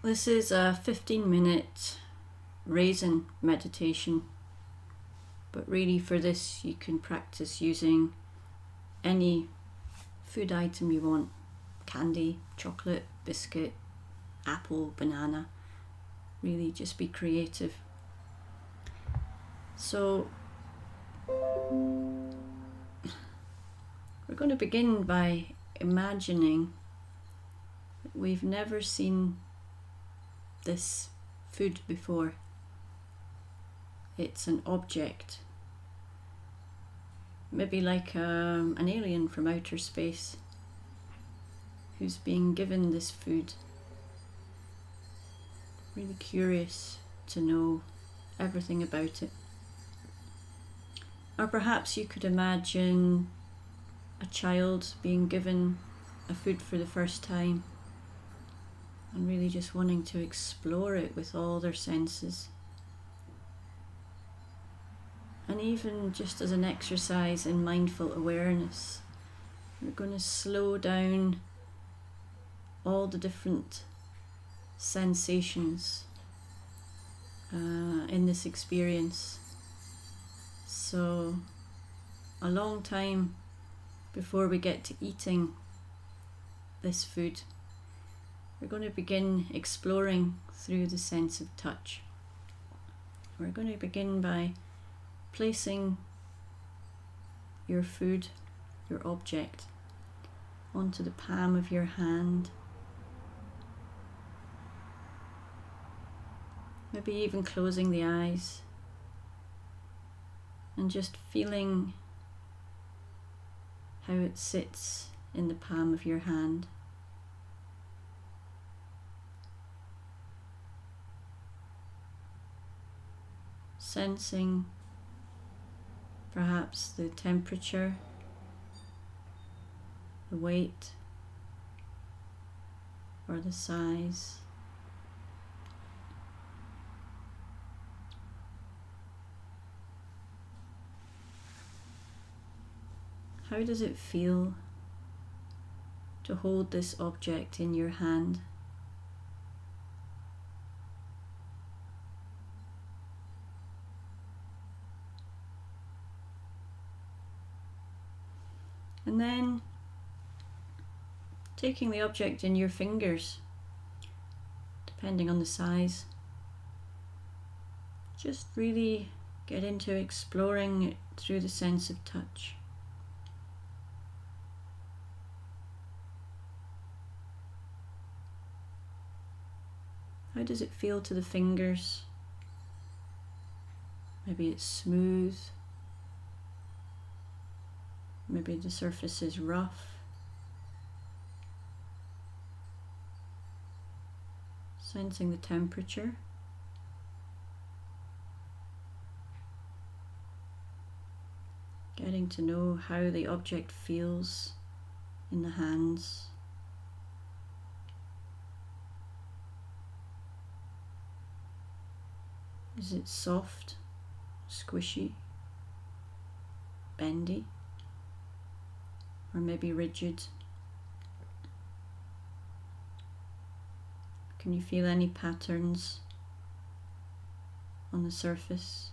This is a 15-minute Raisin meditation, but really for this you can practice using any food item you want: candy, chocolate, biscuit, apple, banana. Really just be creative. So we're going to begin by imagining that we've never seen this food before. It's an object, maybe like an alien from outer space who's being given this food. Really curious to know everything about it. Or perhaps you could imagine a child being given a food for the first time and really just wanting to explore it with all their senses. And even just as an exercise in mindful awareness, we're going to slow down all the different sensations in this experience. So a long time before we get to eating this food, we're going to begin exploring through the sense of touch. We're going to begin by placing your food, your object, onto the palm of your hand. Maybe even closing the eyes and just feeling how it sits in the palm of your hand. Sensing perhaps the temperature, the weight, or the size. How does it feel to hold this object in your hand? And then taking the object in your fingers, depending on the size, just really get into exploring it through the sense of touch. How does it feel to the fingers? Maybe it's smooth. Maybe the surface is rough. Sensing the temperature. Getting to know how the object feels in the hands. Is it soft, squishy, bendy, or maybe rigid? Can you feel any patterns on the surface?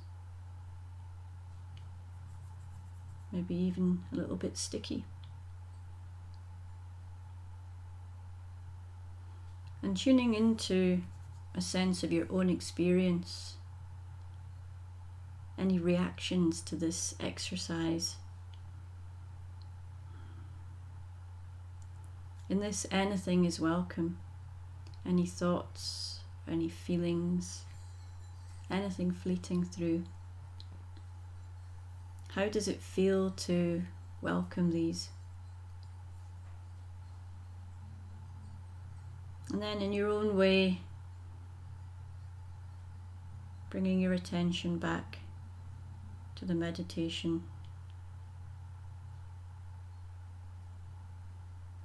Maybe even a little bit sticky. And tuning into a sense of your own experience. Any reactions to this exercise? In this, anything is welcome. Any thoughts, any feelings, anything fleeting through. How does it feel to welcome these? And then in your own way, bringing your attention back to the meditation.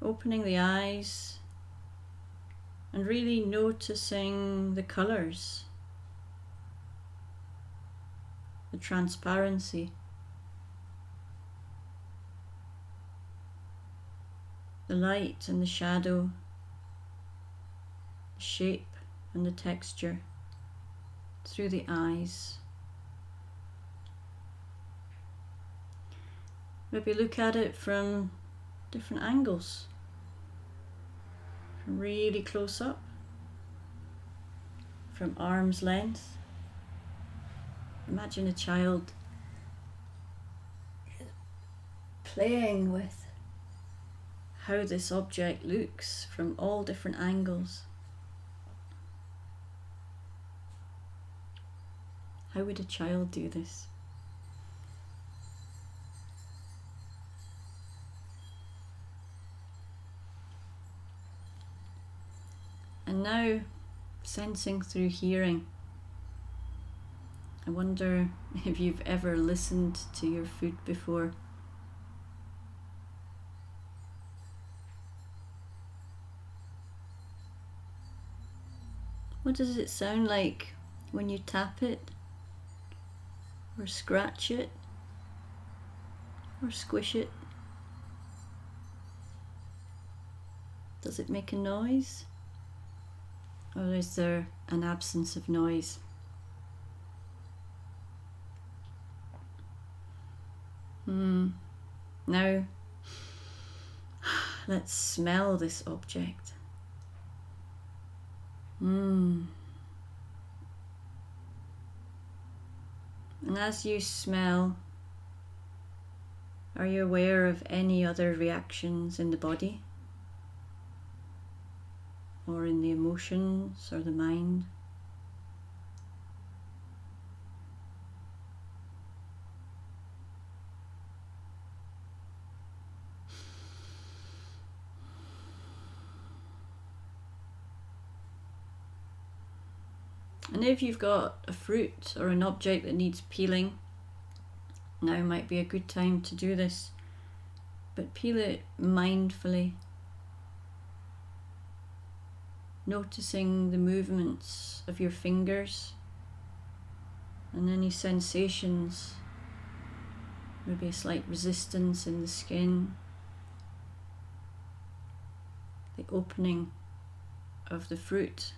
Opening the eyes and really noticing the colours, the transparency, the light and the shadow, the shape and the texture through the eyes. Maybe look at it from different angles, from really close up, from arm's length. Imagine a child playing with how this object looks from all different angles. How would a child do this? And now, sensing through hearing, I wonder if you've ever listened to your food before. What does it sound like when you tap it, or scratch it, or squish it? Does it make a noise? Or is there an absence of noise? Now, let's smell this object. And as you smell, are you aware of any other reactions in the body? Or in the emotions or the mind? And if you've got a fruit or an object that needs peeling, now might be a good time to do this. But peel it mindfully, noticing the movements of your fingers and any sensations, maybe a slight resistance in the skin, the opening of the fruit,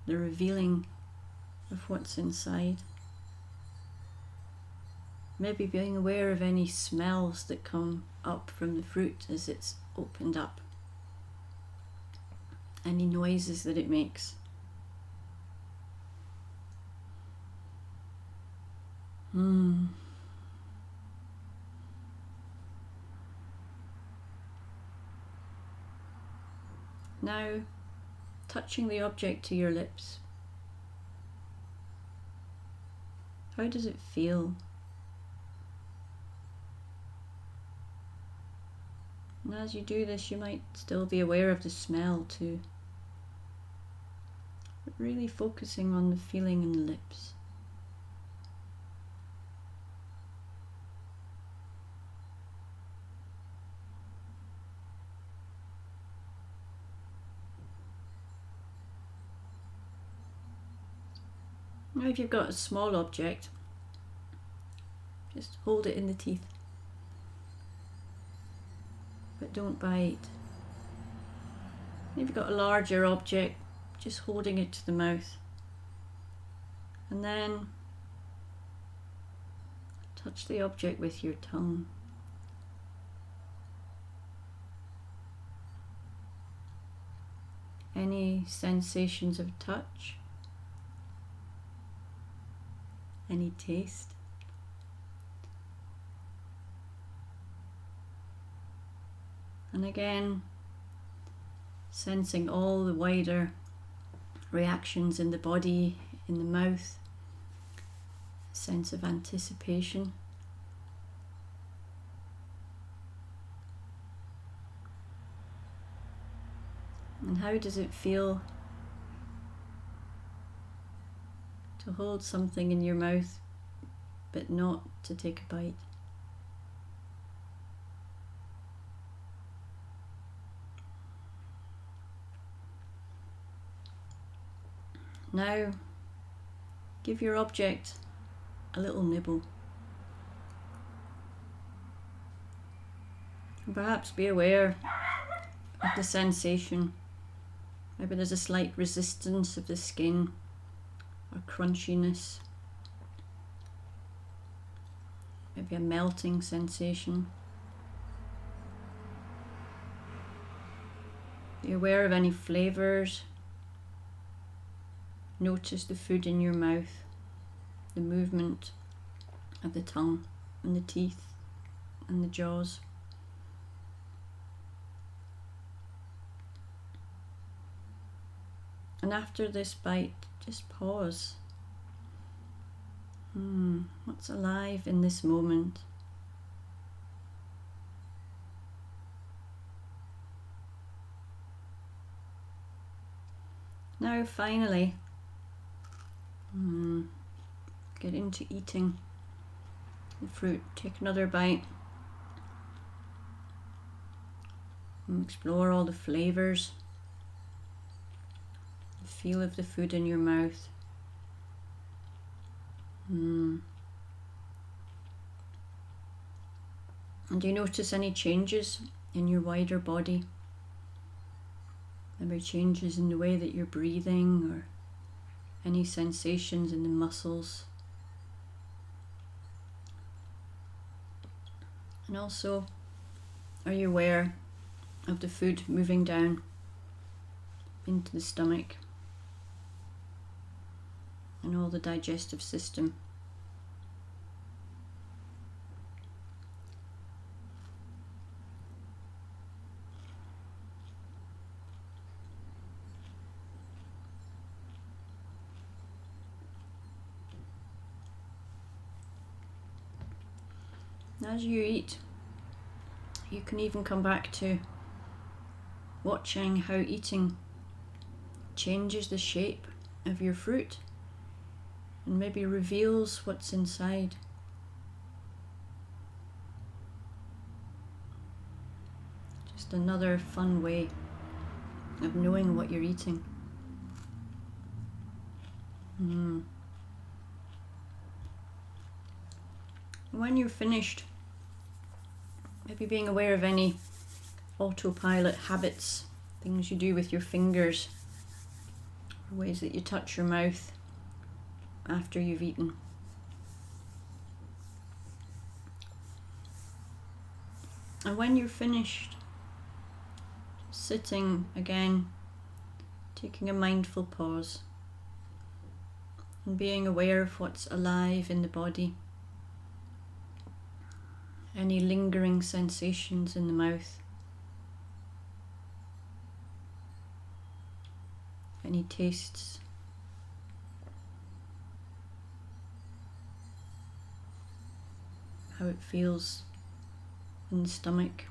the revealing of what's inside. Maybe being aware of any smells that come up from the fruit as it's opened up. Any noises that it makes. Now, touching the object to your lips. How does it feel? And as you do this, you might still be aware of the smell too. But really focusing on the feeling in the lips. Now if you've got a small object, just hold it in the teeth. But don't bite. If you've got a larger object, just holding it to the mouth. And then touch the object with your tongue. Any sensations of touch? Any taste? And again, sensing all the wider reactions in the body, in the mouth, sense of anticipation. And how does it feel to hold something in your mouth but not to take a bite? Now, give your object a little nibble. And perhaps be aware of the sensation Maybe there's a slight resistance of the skin or crunchiness. Maybe a melting sensation. Be aware of any flavours. Notice the food in your mouth, the movement of the tongue and the teeth and the jaws. And after this bite, just pause. What's alive in this moment? Now finally, get into eating the fruit. Take another bite and explore all the flavours, the feel of the food in your mouth. And do you notice any changes in your wider body? Maybe changes in the way that you're breathing, or any sensations in the muscles. And also, are you aware of the food moving down into the stomach and all the digestive system? As you eat, you can even come back to watching how eating changes the shape of your fruit and maybe reveals what's inside. Just another fun way of knowing what you're eating. When you're finished, maybe being aware of any autopilot habits, things you do with your fingers, or ways that you touch your mouth after you've eaten. And when you're finished, sitting again, taking a mindful pause and being aware of what's alive in the body. Any lingering sensations in the mouth, any tastes, how it feels in the stomach.